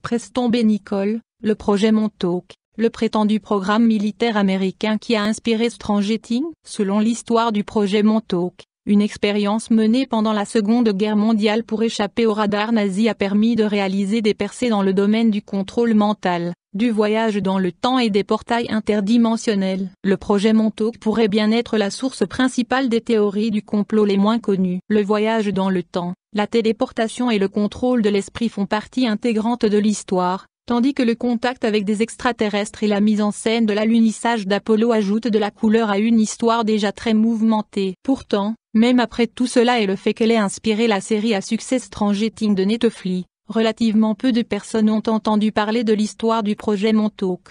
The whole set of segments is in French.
Preston B. Nicholl, le projet Montauk, le prétendu programme militaire américain qui a inspiré Strangeting. Selon l'histoire du projet Montauk, une expérience menée pendant la Seconde Guerre mondiale pour échapper au radar nazi a permis de réaliser des percées dans le domaine du contrôle mental, du voyage dans le temps et des portails interdimensionnels. Le projet Montauk pourrait bien être la source principale des théories du complot les moins connues. Le voyage dans le temps, la téléportation et le contrôle de l'esprit font partie intégrante de l'histoire, tandis que le contact avec des extraterrestres et la mise en scène de l'alunissage d'Apollo ajoutent de la couleur à une histoire déjà très mouvementée. Pourtant, même après tout cela et le fait qu'elle ait inspiré la série à succès Strangeting de Netflix, relativement peu de personnes ont entendu parler de l'histoire du projet Montauk.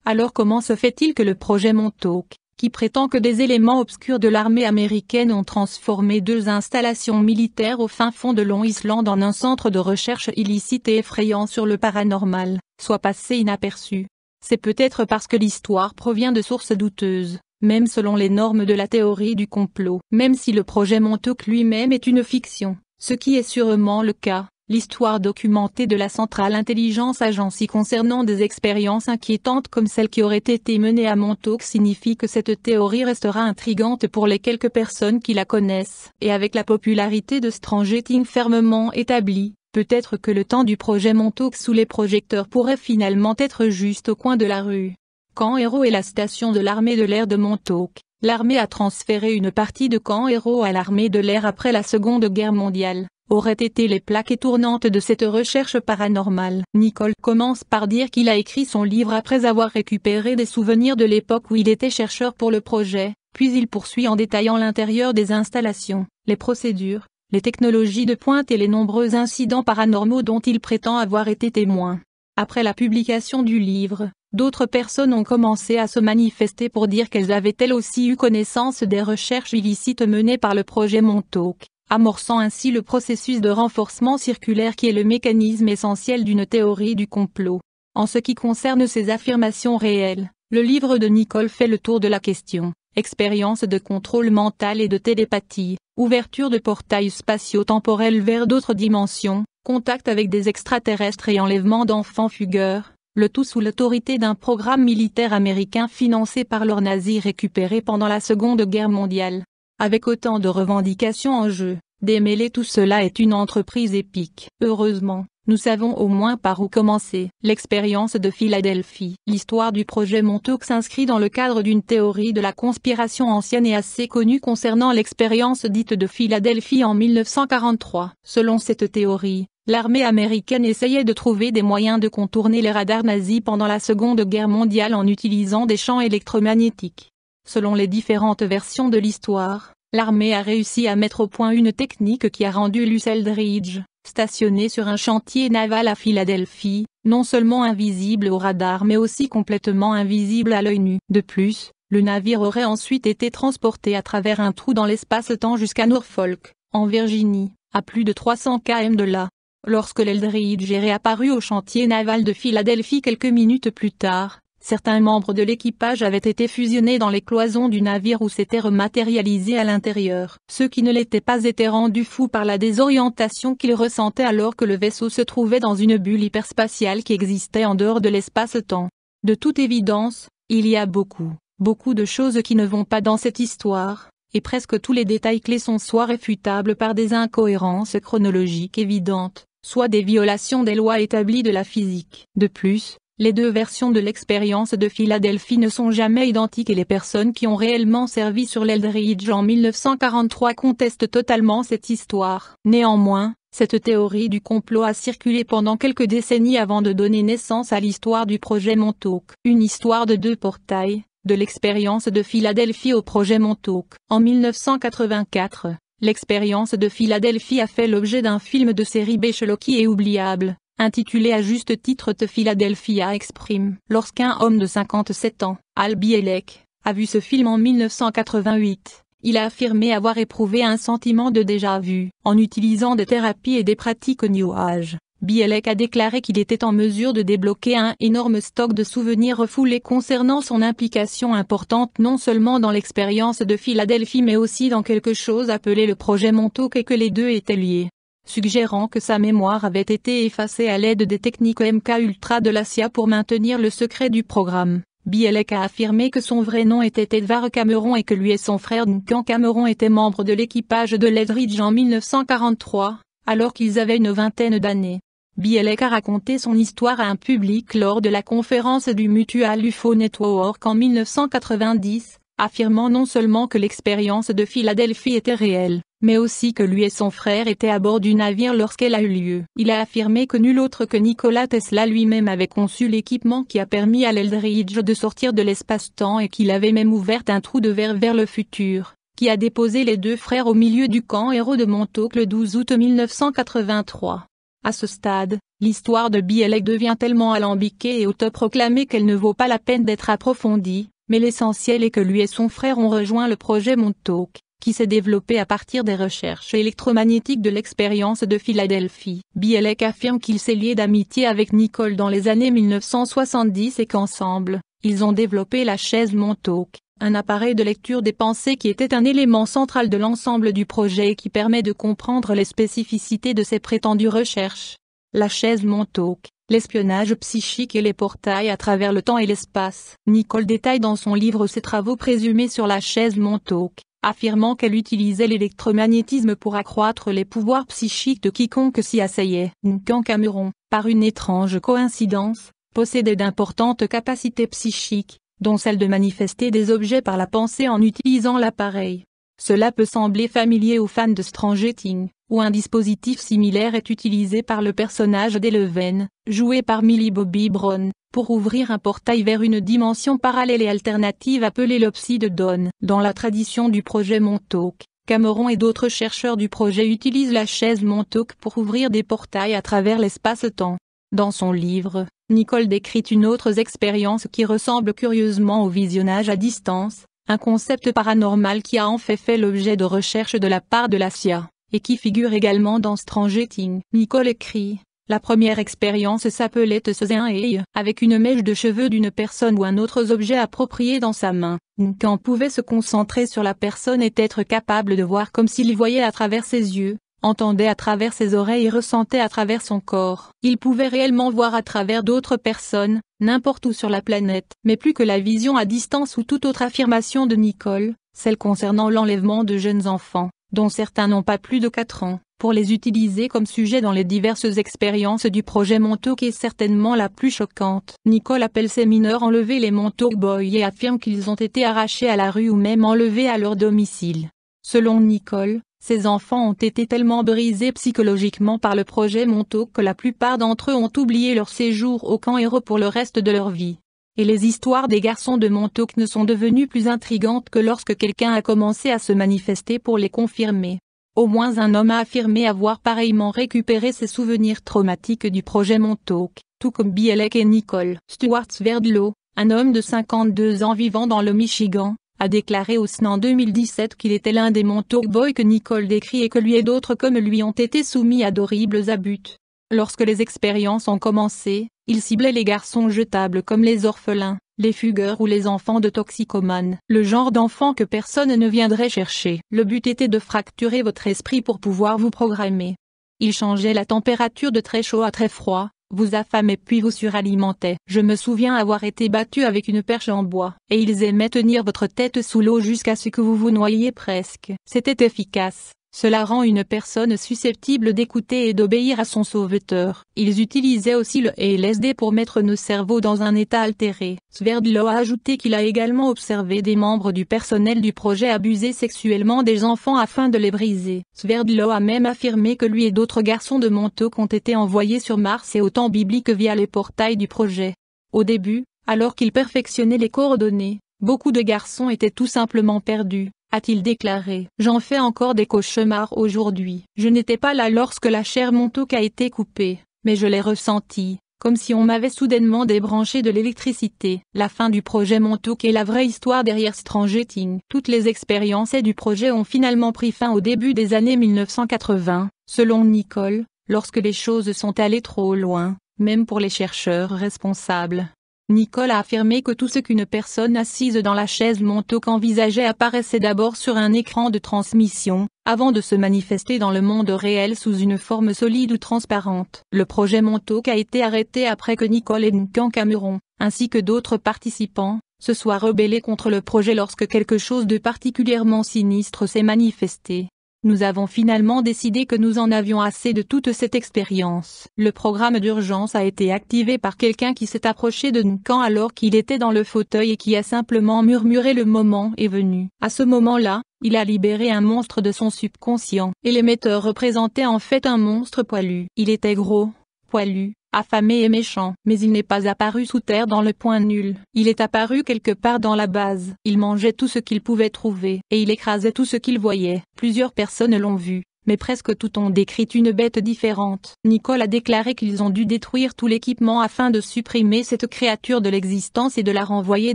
Alors comment se fait-il que le projet Montauk, qui prétend que des éléments obscurs de l'armée américaine ont transformé 2 installations militaires au fin fond de Long Island en un centre de recherche illicite et effrayant sur le paranormal, soit passé inaperçu? C'est peut-être parce que l'histoire provient de sources douteuses, même selon les normes de la théorie du complot. Même si le projet Montauk lui-même est une fiction, ce qui est sûrement le cas, l'histoire documentée de la Central Intelligence Agency concernant des expériences inquiétantes comme celles qui auraient été menées à Montauk signifie que cette théorie restera intrigante pour les quelques personnes qui la connaissent. Et avec la popularité de Strangeting fermement établie, peut-être que le temps du projet Montauk sous les projecteurs pourrait finalement être juste au coin de la rue. Camp Héros est la station de l'armée de l'air de Montauk. L'armée a transféré une partie de Camp Héros à l'armée de l'air après la Seconde Guerre mondiale. Auraient été les plaques tournantes de cette recherche paranormale. Nicholl commence par dire qu'il a écrit son livre après avoir récupéré des souvenirs de l'époque où il était chercheur pour le projet, puis il poursuit en détaillant l'intérieur des installations, les procédures, les technologies de pointe et les nombreux incidents paranormaux dont il prétend avoir été témoin. Après la publication du livre, d'autres personnes ont commencé à se manifester pour dire qu'elles avaient elles aussi eu connaissance des recherches illicites menées par le projet Montauk, amorçant ainsi le processus de renforcement circulaire qui est le mécanisme essentiel d'une théorie du complot. En ce qui concerne ces affirmations réelles, le livre de Nicholl fait le tour de la question. Expérience de contrôle mental et de télépathie, ouverture de portails spatio-temporels vers d'autres dimensions, contact avec des extraterrestres et enlèvement d'enfants fugueurs, le tout sous l'autorité d'un programme militaire américain financé par l'or nazi récupéré pendant la Seconde Guerre mondiale. Avec autant de revendications en jeu, démêler tout cela est une entreprise épique. Heureusement, nous savons au moins par où commencer. L'expérience de Philadelphie. L'histoire du projet Montauk s'inscrit dans le cadre d'une théorie de la conspiration ancienne et assez connue concernant l'expérience dite de Philadelphie en 1943. Selon cette théorie, l'armée américaine essayait de trouver des moyens de contourner les radars nazis pendant la Seconde Guerre mondiale en utilisant des champs électromagnétiques. Selon les différentes versions de l'histoire, l'armée a réussi à mettre au point une technique qui a rendu l'US Eldridge, stationné sur un chantier naval à Philadelphie, non seulement invisible au radar mais aussi complètement invisible à l'œil nu. De plus, le navire aurait ensuite été transporté à travers un trou dans l'espace-temps jusqu'à Norfolk, en Virginie, à plus de 300 km de là. Lorsque l'Eldridge est réapparu au chantier naval de Philadelphie quelques minutes plus tard, certains membres de l'équipage avaient été fusionnés dans les cloisons du navire ou s'étaient rematérialisés à l'intérieur. Ceux qui ne l'étaient pas étaient rendus fous par la désorientation qu'ils ressentaient alors que le vaisseau se trouvait dans une bulle hyperspatiale qui existait en dehors de l'espace-temps. De toute évidence, il y a beaucoup de choses qui ne vont pas dans cette histoire, et presque tous les détails clés sont soit réfutables par des incohérences chronologiques évidentes, soit des violations des lois établies de la physique. De plus, les 2 versions de l'expérience de Philadelphie ne sont jamais identiques et les personnes qui ont réellement servi sur l'Eldridge en 1943 contestent totalement cette histoire. Néanmoins, cette théorie du complot a circulé pendant quelques décennies avant de donner naissance à l'histoire du projet Montauk. Une histoire de 2 portails, de l'expérience de Philadelphie au projet Montauk. En 1984, l'expérience de Philadelphie a fait l'objet d'un film de série B schlocky et oubliable, intitulé à juste titre The Philadelphia Exprime. Lorsqu'un homme de 57 ans, Al Bielek, a vu ce film en 1988, il a affirmé avoir éprouvé un sentiment de déjà-vu. En utilisant des thérapies et des pratiques New Age, Bielek a déclaré qu'il était en mesure de débloquer un énorme stock de souvenirs refoulés concernant son implication importante non seulement dans l'expérience de Philadelphie mais aussi dans quelque chose appelé le projet Montauk et que les 2 étaient liés. suggérant que sa mémoire avait été effacée à l'aide des techniques MK-Ultra de la CIA pour maintenir le secret du programme. Bielek a affirmé que son vrai nom était Edvard Cameron et que lui et son frère Duncan Cameron étaient membres de l'équipage de l'Eldridge en 1943, alors qu'ils avaient une vingtaine d'années. Bielek a raconté son histoire à un public lors de la conférence du Mutual UFO Network en 1990, affirmant non seulement que l'expérience de Philadelphie était réelle, mais aussi que lui et son frère étaient à bord du navire lorsqu'elle a eu lieu. Il a affirmé que nul autre que Nikola Tesla lui-même avait conçu l'équipement qui a permis à l'Eldridge de sortir de l'espace-temps et qu'il avait même ouvert un trou de verre vers le futur, qui a déposé les deux frères au milieu du camp Héros de Montauk le 12 août 1983. À ce stade, l'histoire de Bielek devient tellement alambiquée et autoproclamée qu'elle ne vaut pas la peine d'être approfondie, mais l'essentiel est que lui et son frère ont rejoint le projet Montauk, qui s'est développé à partir des recherches électromagnétiques de l'expérience de Philadelphie. Bielek affirme qu'il s'est lié d'amitié avec Nicole dans les années 1970 et qu'ensemble, ils ont développé la chaise Montauk, un appareil de lecture des pensées qui était un élément central de l'ensemble du projet et qui permet de comprendre les spécificités de ses prétendues recherches. La chaise Montauk, l'espionnage psychique et les portails à travers le temps et l'espace. Nicole détaille dans son livre ses travaux présumés sur la chaise Montauk, affirmant qu'elle utilisait l'électromagnétisme pour accroître les pouvoirs psychiques de quiconque s'y asseyait. Duncan Cameron, par une étrange coïncidence, possédait d'importantes capacités psychiques, dont celle de manifester des objets par la pensée en utilisant l'appareil. Cela peut sembler familier aux fans de Stranger Things, où un dispositif similaire est utilisé par le personnage d'Eleven, joué par Millie Bobby Brown, pour ouvrir un portail vers une dimension parallèle et alternative appelée l'Upside Down. Dans la tradition du projet Montauk, Cameron et d'autres chercheurs du projet utilisent la chaise Montauk pour ouvrir des portails à travers l'espace-temps. Dans son livre, Nicole décrit une autre expérience qui ressemble curieusement au visionnage à distance, un concept paranormal qui a en fait l'objet de recherches de la part de la CIA, et qui figure également dans Stranger Things. Nicole écrit: la première expérience s'appelait Eye, avec une mèche de cheveux d'une personne ou un autre objet approprié dans sa main. Duncan pouvait se concentrer sur la personne et être capable de voir comme s'il y voyait à travers ses yeux, entendait à travers ses oreilles et ressentait à travers son corps. Il pouvait réellement voir à travers d'autres personnes, n'importe où sur la planète. Mais plus que la vision à distance ou toute autre affirmation de Nicole, celle concernant l'enlèvement de jeunes enfants, dont certains n'ont pas plus de 4 ans, pour les utiliser comme sujet dans les diverses expériences du projet Montauk est certainement la plus choquante. Nicole appelle ces mineurs enlevés les Montauk Boys et affirme qu'ils ont été arrachés à la rue ou même enlevés à leur domicile. Selon Nicole, ces enfants ont été tellement brisés psychologiquement par le projet Montauk que la plupart d'entre eux ont oublié leur séjour au camp Héros pour le reste de leur vie. Et les histoires des garçons de Montauk ne sont devenues plus intrigantes que lorsque quelqu'un a commencé à se manifester pour les confirmer. Au moins un homme a affirmé avoir pareillement récupéré ses souvenirs traumatiques du projet Montauk, tout comme Bielek et Nicole. Stuart Sverdlow, un homme de 52 ans vivant dans le Michigan, a déclaré au SNA en 2017 qu'il était l'un des Montauk Boys que Nicole décrit et que lui et d'autres comme lui ont été soumis à d'horribles abus. Lorsque les expériences ont commencé, ils ciblaient les garçons jetables comme les orphelins, les fugueurs ou les enfants de toxicomanes, le genre d'enfants que personne ne viendrait chercher. Le but était de fracturer votre esprit pour pouvoir vous programmer. Ils changeaient la température de très chaud à très froid, vous affamaient puis vous suralimentaient. Je me souviens avoir été battu avec une perche en bois, et ils aimaient tenir votre tête sous l'eau jusqu'à ce que vous vous noyiez presque. C'était efficace. Cela rend une personne susceptible d'écouter et d'obéir à son sauveteur. Ils utilisaient aussi le LSD pour mettre nos cerveaux dans un état altéré. Sverdlow a ajouté qu'il a également observé des membres du personnel du projet abuser sexuellement des enfants afin de les briser. Sverdlow a même affirmé que lui et d'autres garçons de Montauk ont été envoyés sur Mars et au temps biblique via les portails du projet. Au début, alors qu'il perfectionnait les coordonnées, beaucoup de garçons étaient tout simplement perdus, a-t-il déclaré. J'en fais encore des cauchemars aujourd'hui. Je n'étais pas là lorsque la chair Montauk a été coupée, mais je l'ai ressenti, comme si on m'avait soudainement débranché de l'électricité. La fin du projet Montauk est la vraie histoire derrière Stranger Things. Toutes les expériences du projet ont finalement pris fin au début des années 1980, selon Nicole, lorsque les choses sont allées trop loin, même pour les chercheurs responsables. Nicole a affirmé que tout ce qu'une personne assise dans la chaise Montauk envisageait apparaissait d'abord sur un écran de transmission, avant de se manifester dans le monde réel sous une forme solide ou transparente. Le projet Montauk a été arrêté après que Nicole et Duncan Cameron, ainsi que d'autres participants, se soient rebellés contre le projet lorsque quelque chose de particulièrement sinistre s'est manifesté. Nous avons finalement décidé que nous en avions assez de toute cette expérience. Le programme d'urgence a été activé par quelqu'un qui s'est approché de Duncan alors qu'il était dans le fauteuil et qui a simplement murmuré le moment est venu. À ce moment-là, il a libéré un monstre de son subconscient. Et l'émetteur représentait en fait un monstre poilu. Il était gros, poilu, affamé et méchant. Mais il n'est pas apparu sous terre dans le point nul. Il est apparu quelque part dans la base. Il mangeait tout ce qu'il pouvait trouver. Et il écrasait tout ce qu'il voyait. Plusieurs personnes l'ont vu, mais presque tout ont décrit une bête différente. Nicole a déclaré qu'ils ont dû détruire tout l'équipement afin de supprimer cette créature de l'existence et de la renvoyer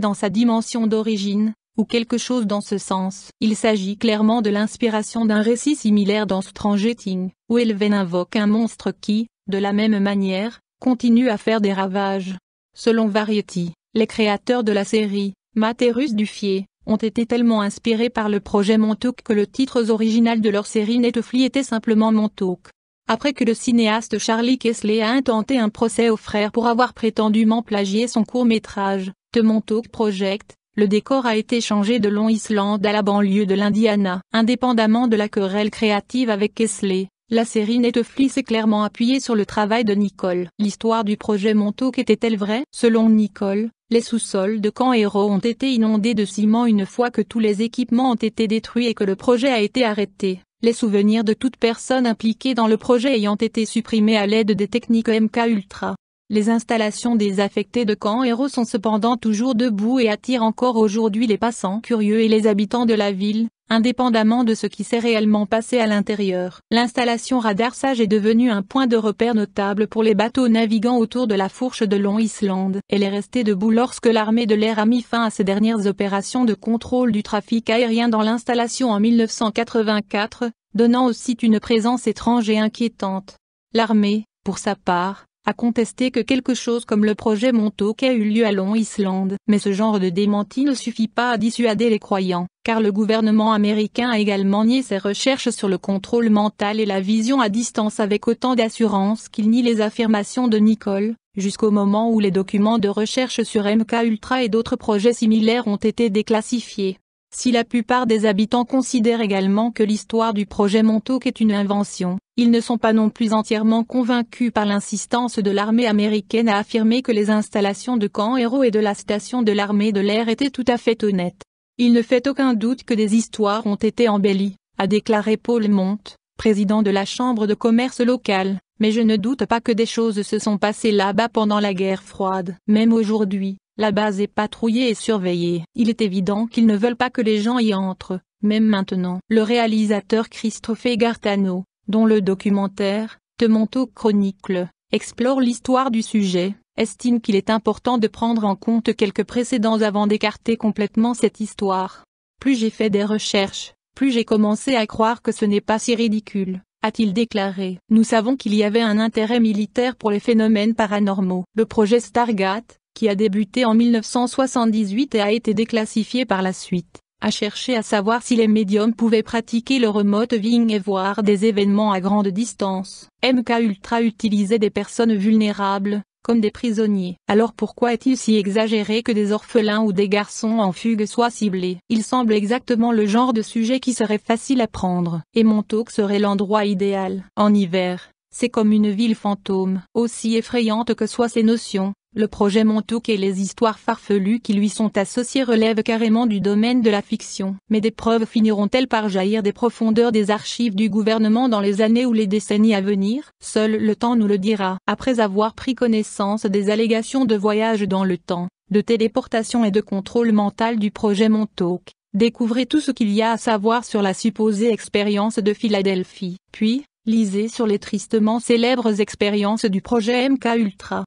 dans sa dimension d'origine, ou quelque chose dans ce sens. Il s'agit clairement de l'inspiration d'un récit similaire dans Stranger Things, où Eleven invoque un monstre qui, de la même manière, continue à faire des ravages. Selon Variety, les créateurs de la série, Matt et Russ Duffier, ont été tellement inspirés par le projet Montauk que le titre original de leur série Netflix était simplement Montauk. Après que le cinéaste Charlie Kessler a intenté un procès aux frères pour avoir prétendument plagié son court-métrage, The Montauk Project, le décor a été changé de Long Island à la banlieue de l'Indiana. Indépendamment de la querelle créative avec Kessler, la série Netflix est clairement appuyée sur le travail de Nicole. L'histoire du projet Montauk était-elle vraie? Selon Nicole, les sous-sols de Camp Hero ont été inondés de ciment une fois que tous les équipements ont été détruits et que le projet a été arrêté. Les souvenirs de toute personne impliquée dans le projet ayant été supprimés à l'aide des techniques MK-Ultra. Les installations désaffectées de Camp Hero sont cependant toujours debout et attirent encore aujourd'hui les passants curieux et les habitants de la ville, indépendamment de ce qui s'est réellement passé à l'intérieur. L'installation Radar Sage est devenue un point de repère notable pour les bateaux navigant autour de la fourche de Long Island. Elle est restée debout lorsque l'armée de l'air a mis fin à ses dernières opérations de contrôle du trafic aérien dans l'installation en 1984, donnant au site une présence étrange et inquiétante. L'armée, pour sa part, a contesté que quelque chose comme le projet Montauk ait eu lieu à Long Island. Mais ce genre de démenti ne suffit pas à dissuader les croyants, car le gouvernement américain a également nié ses recherches sur le contrôle mental et la vision à distance avec autant d'assurance qu'il nie les affirmations de Nicole, jusqu'au moment où les documents de recherche sur MK-Ultra et d'autres projets similaires ont été déclassifiés. Si la plupart des habitants considèrent également que l'histoire du projet Montauk est une invention, ils ne sont pas non plus entièrement convaincus par l'insistance de l'armée américaine à affirmer que les installations de Camp Hero et de la station de l'armée de l'air étaient tout à fait honnêtes. Il ne fait aucun doute que des histoires ont été embellies, a déclaré Paul Monte, président de la Chambre de commerce locale, mais je ne doute pas que des choses se sont passées là-bas pendant la guerre froide. Même aujourd'hui, la base est patrouillée et surveillée. Il est évident qu'ils ne veulent pas que les gens y entrent, même maintenant. Le réalisateur Christophe Gartano, dont le documentaire, The Montauk Chronicle, explore l'histoire du sujet, estime qu'il est important de prendre en compte quelques précédents avant d'écarter complètement cette histoire. Plus j'ai fait des recherches, plus j'ai commencé à croire que ce n'est pas si ridicule, a-t-il déclaré. Nous savons qu'il y avait un intérêt militaire pour les phénomènes paranormaux. Le projet Stargate, qui a débuté en 1978 et a été déclassifié par la suite, a cherché à savoir si les médiums pouvaient pratiquer le remote viewing et voir des événements à grande distance. MK-Ultra utilisait des personnes vulnérables, comme des prisonniers. Alors pourquoi est-il si exagéré que des orphelins ou des garçons en fugue soient ciblés? Il semble exactement le genre de sujet qui serait facile à prendre. Et Montauk serait l'endroit idéal. En hiver, c'est comme une ville fantôme. Aussi effrayante que soient ces notions, le projet Montauk et les histoires farfelues qui lui sont associées relèvent carrément du domaine de la fiction. Mais des preuves finiront-elles par jaillir des profondeurs des archives du gouvernement dans les années ou les décennies à venir? Seul le temps nous le dira. Après avoir pris connaissance des allégations de voyage dans le temps, de téléportation et de contrôle mental du projet Montauk, découvrez tout ce qu'il y a à savoir sur la supposée expérience de Philadelphie. Puis, lisez sur les tristement célèbres expériences du projet MK-Ultra.